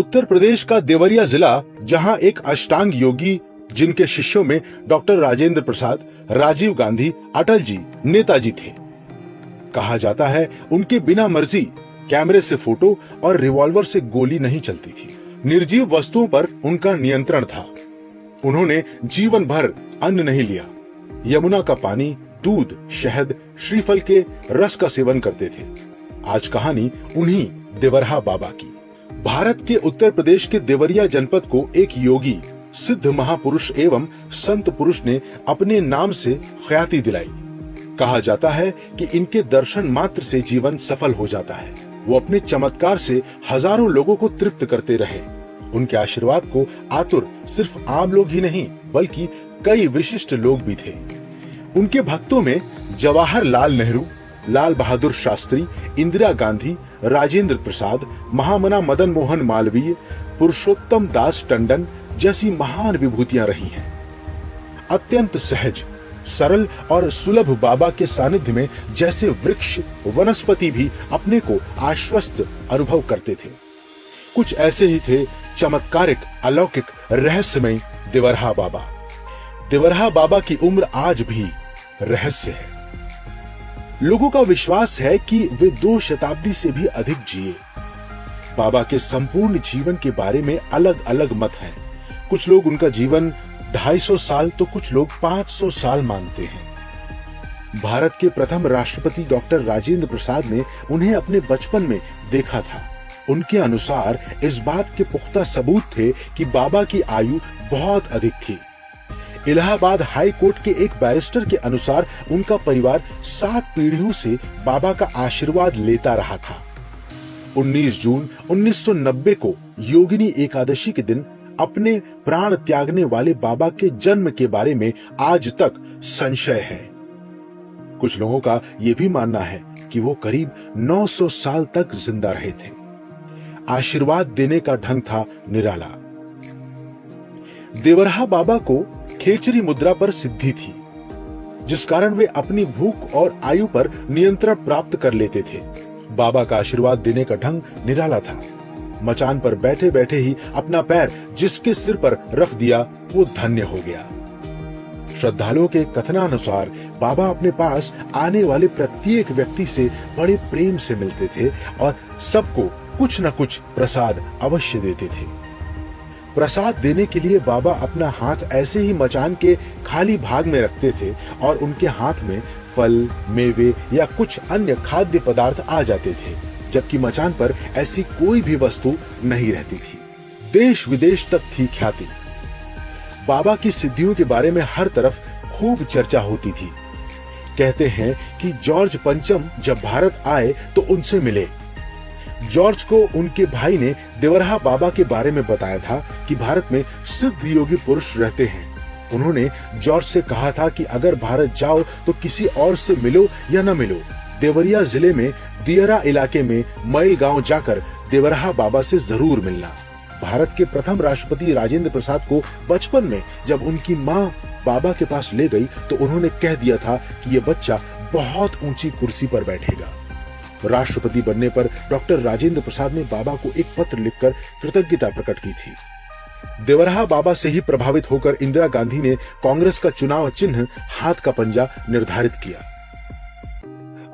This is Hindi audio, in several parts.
उत्तर प्रदेश का देवरिया जिला, जहां एक अष्टांग योगी जिनके शिष्यों में डॉक्टर राजेंद्र प्रसाद, राजीव गांधी, अटल जी, नेताजी थे। कहा जाता है उनके बिना मर्जी कैमरे से फोटो और रिवॉल्वर से गोली नहीं चलती थी। निर्जीव वस्तुओं पर उनका नियंत्रण था। उन्होंने जीवन भर अन्न नहीं लिया। यमुना का पानी, दूध, शहद, श्रीफल के रस का सेवन करते थे। आज कहानी उन्हीं देवरहा बाबा की। भारत के उत्तर प्रदेश के देवरिया जनपद को एक योगी, सिद्ध महापुरुष एवं संत पुरुष ने अपने नाम से ख्याति दिलाई। कहा जाता है कि इनके दर्शन मात्र से जीवन सफल हो जाता है। वो अपने चमत्कार से हजारों लोगों को तृप्त करते रहे। उनके आशीर्वाद को आतुर सिर्फ आम लोग ही नहीं बल्कि कई विशिष्ट लोग भी थे। उनके भक्तों में जवाहरलाल नेहरू, लाल बहादुर शास्त्री, इंदिरा गांधी, राजेंद्र प्रसाद, महामना मदन मोहन मालवीय, पुरुषोत्तम दास टंडन जैसी महान विभूतियां रही हैं। अत्यंत सहज, सरल और सुलभ बाबा के सानिध्य में जैसे वृक्ष, वनस्पति भी अपने को आश्वस्त अनुभव करते थे। कुछ ऐसे ही थे चमत्कारिक, अलौकिक, रहस्यमय देवरहा बाबा। देवरहा बाबा की उम्र आज भी रहस्य है। लोगों का विश्वास है कि वे 2 शताब्दी से भी अधिक जिए। बाबा के संपूर्ण जीवन के बारे में अलग अलग मत हैं। कुछ लोग उनका जीवन 250 साल तो कुछ लोग 500 साल मानते हैं। भारत के प्रथम राष्ट्रपति डॉक्टर राजेंद्र प्रसाद ने उन्हें अपने बचपन में देखा था। उनके अनुसार इस बात के पुख्ता सबूत थे कि बाबा की आयु बहुत अधिक थी। इलाहाबाद हाई कोर्ट के एक बैरिस्टर के अनुसार उनका परिवार 7 पीढ़ियों से बाबा का आशीर्वाद लेता रहा था। 19 जून 1990 को योगिनी एकादशी के दिन अपने प्राण त्यागने वाले बाबा के जन्म के बारे में आज तक संशय है। कुछ लोगों का यह भी मानना है कि वो करीब 900 साल तक जिंदा रहे थे। आशीर्वाद देने का ढंग था निराला। देवरहा बाबा को खेचरी मुद्रा पर सिद्धि थी, जिस कारण वे अपनी भूख और आयु पर नियंत्रण प्राप्त कर लेते थे। बाबा का आशीर्वाद देने का ढंग निराला था। मचान पर बैठे बैठे ही अपना पैर जिसके सिर पर रख दिया वो धन्य हो गया। श्रद्धालुओं के कथनानुसार बाबा अपने पास आने वाले प्रत्येक व्यक्ति से बड़े प्रेम से मिलते थे और सबको कुछ न कुछ प्रसाद अवश्य देते थे। प्रसाद देने के लिए बाबा अपना हाथ ऐसे ही मचान के खाली भाग में रखते थे और उनके हाथ में फल, मेवे या कुछ अन्य खाद्य पदार्थ आ जाते थे, जबकि मचान पर ऐसी कोई भी वस्तु नहीं रहती थी। देश विदेश तक थी ख्याति। बाबा की सिद्धियों के बारे में हर तरफ खूब चर्चा होती थी। कहते हैं कि जॉर्ज पंचम जब भारत आए तो उनसे मिले। जॉर्ज को उनके भाई ने देवरहा बाबा के बारे में बताया था कि भारत में सिद्ध योगी पुरुष रहते हैं। उन्होंने जॉर्ज से कहा था कि अगर भारत जाओ तो किसी और से मिलो या न मिलो, देवरिया जिले में दियरा इलाके में मैल गांव जाकर देवरहा बाबा से जरूर मिलना। भारत के प्रथम राष्ट्रपति राजेंद्र प्रसाद को बचपन में जब उनकी माँ बाबा के पास ले गई तो उन्होंने कह दिया था कि ये बच्चा बहुत ऊंची कुर्सी पर बैठेगा। राष्ट्रपति बनने पर डॉक्टर राजेंद्र प्रसाद ने बाबा को एक पत्र लिखकर कृतज्ञता प्रकट की थी। देवरहा बाबा से ही प्रभावित होकर इंदिरा गांधी ने कांग्रेस का चुनाव चिन्ह हाथ का पंजा निर्धारित किया।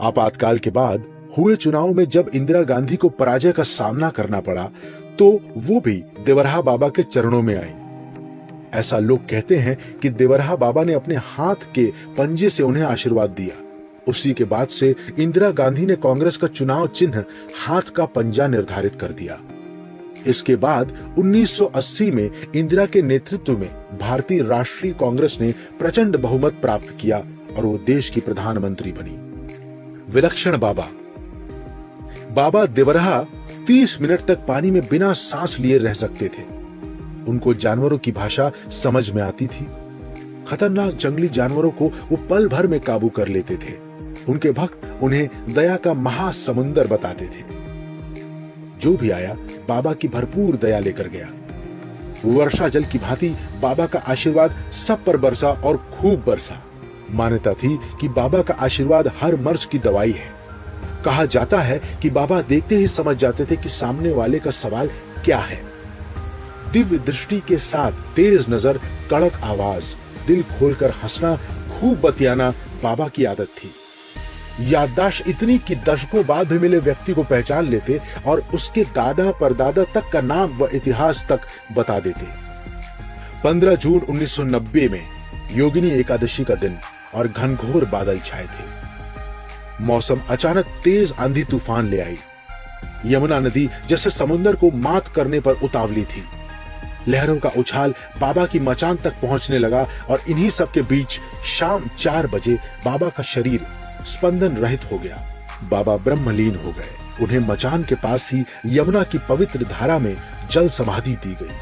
आपातकाल के बाद हुए चुनाव में जब इंदिरा गांधी को पराजय का सामना करना पड़ा तो वो भी देवरहा बाबा के चरणों में आई। ऐसा लोग कहते हैं कि देवरहा बाबा ने अपने हाथ के पंजे से उन्हें आशीर्वाद दिया। उसी के बाद से इंदिरा गांधी ने कांग्रेस का चुनाव चिन्ह हाथ का पंजा निर्धारित कर दिया। इसके बाद 1980 में इंदिरा के नेतृत्व में भारतीय राष्ट्रीय कांग्रेस ने प्रचंड बहुमत प्राप्त किया और वो देश की प्रधानमंत्री बनी। विलक्षण बाबा। बाबा देवरहा 30 मिनट तक पानी में बिना सांस लिए रह सकते थे। उनको जानवरों की भाषा समझ में आती थी। खतरनाक जंगली जानवरों को वो पल भर में काबू कर लेते थे। उनके भक्त उन्हें दया का महासमुंदर बताते थे। जो भी आया बाबा की भरपूर दया लेकर गया। वर्षा जल की भांति बाबा का आशीर्वाद सब पर बरसा और खूब बरसा। मान्यता थी कि बाबा का आशीर्वाद हर मर्ज की दवाई है। कहा जाता है कि बाबा देखते ही समझ जाते थे कि सामने वाले का सवाल क्या है। दिव्य दृष्टि के साथ तेज नजर, कड़क आवाज, दिल खोलकर हंसना, खूब बतियाना बाबा की आदत थी। याददाश्त इतनी कि दशकों बाद भी मिले व्यक्ति को पहचान लेते और उसके दादा परदादा तक का नाम व इतिहास तक बता देते। 15 जून 1990 में योगिनी एकादशी का दिन और घनघोर बादल छाए थे। मौसम अचानक तेज आंधी तूफान ले आई। यमुना नदी जैसे समुद्र को मात करने पर उतावली थी। लहरों का उछाल बाबा की मचान तक पहुंचने लगा और इन्हीं सब के बीच शाम 4 बजे बाबा का शरीर स्पंदन रहित हो गया। बाबा ब्रह्मलीन हो गए। उन्हें मचान के पास ही यमुना की पवित्र धारा में जल समाधि दी गई।